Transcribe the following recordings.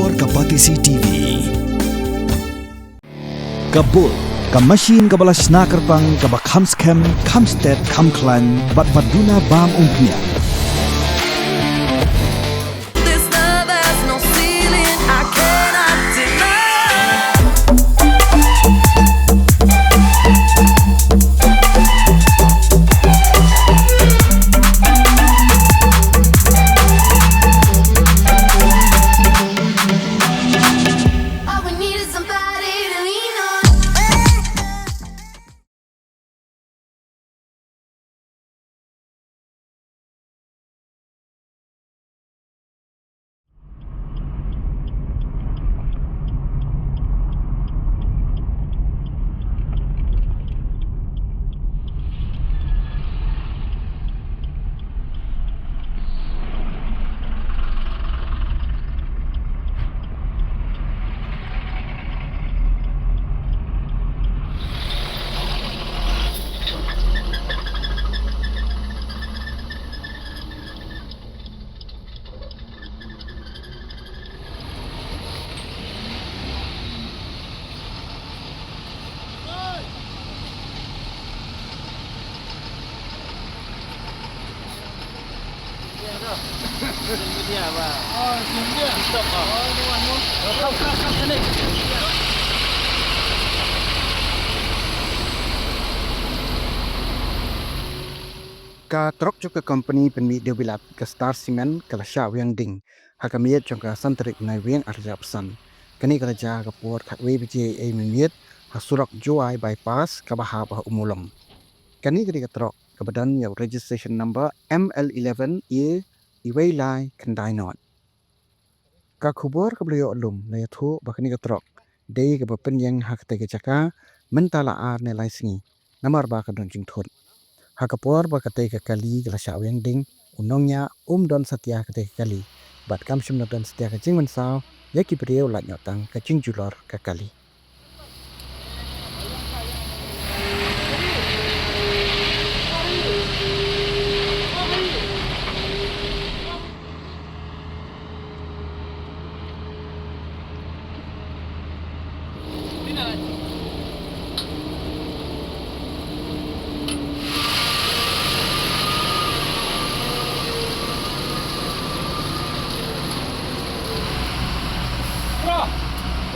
Kapor Kapatisi TV. Kabul, Kamashin Kabalas Nakarpang Kabakhamskem, Kamsted, Kamklan, Batbaduna Bam Umpnia. This love has no ceiling, I cannot deny. All we need is somebody to lean on. Ka Trok juga company penmi dia bilap ke Star Cement ke Shah Wiang ding hakamiet jangka santrik nai Wiang arja pesan kani kerja ke port khatwe bj ai minit hasurak Jowai bypass ke bahab umulom kani kedi ke Trok ke badan ya registration number ML11 E iwai lai kendai not ka khubor ke beliau alum lai thu bakani ke Trok dei ke bapen yang hak te ke jaka mentala ar ne lai singi namar ba ka don jing thot Hakapor bakate ke kali ke Shah Wiang ding unongnya don setia kate ke kali bat kam shim don setia ke jing mensau ya ki beriau lat nyotang ke jing julor ke kali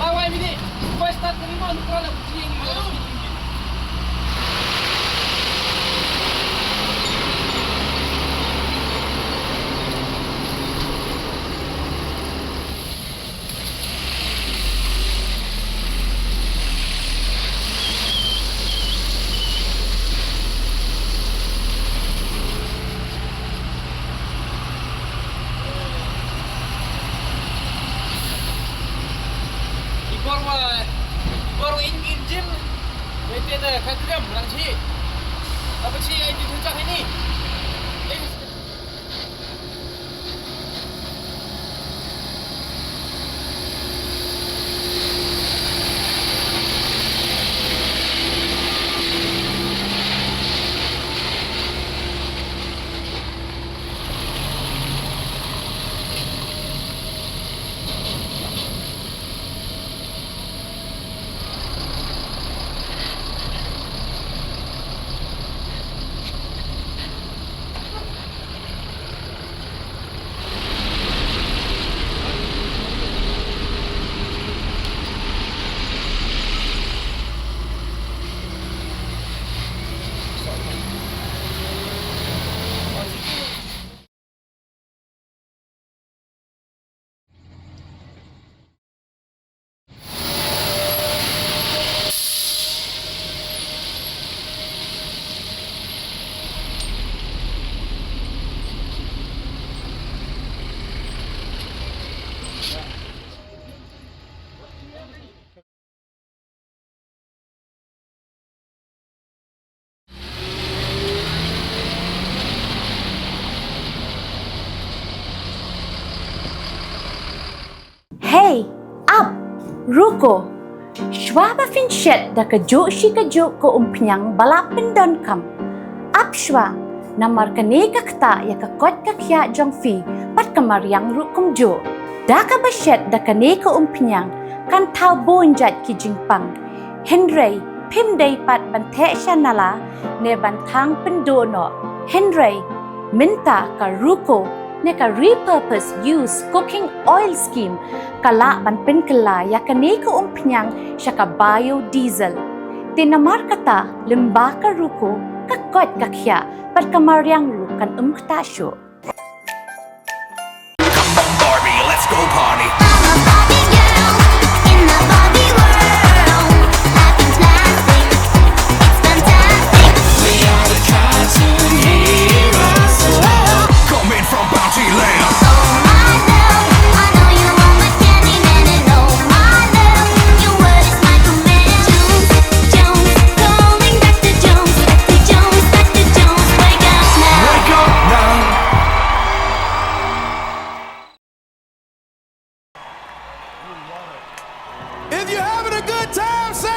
Lawai bini, kau start terima lu kalau kucing ni. Baru engine, itu ada kagam langsi. Apa sih yang dituncang ini? Hey, up, ruko. Shwa ba fin shet da kajuk shi kajuk ko umpiang balapen don kam. Up shwa, namar kane kakta ya kakot kakya jong fi pat kamariang rukum jo. Daka basyet daka ne ka umpinyang kan tau bonjat ki jingpang. Henry pim daipat bante shanala ne bantang pendono. Henry minta ka ruko ne ka repurpose use cooking oil scheme kala ban penkela ya ka ne ka umpinyang syaka biodiesel. Tinamar kata lembaka ruko kakot kakya pat kamaryang rukan umktasyo. Come on, Barbie, let's go party. I'm a Barbie girl in the Barbie world. Nothing's plastic, it's fantastic. We are the cartoon heroes. Coming from Bounty Land. Oh my love, I know you want my candy man, and oh my love, your word is my command. Jones, calling Dr. Jones, Dr. Jones, Dr. Jones, wake up now. Wake up now. If you're having a good time, say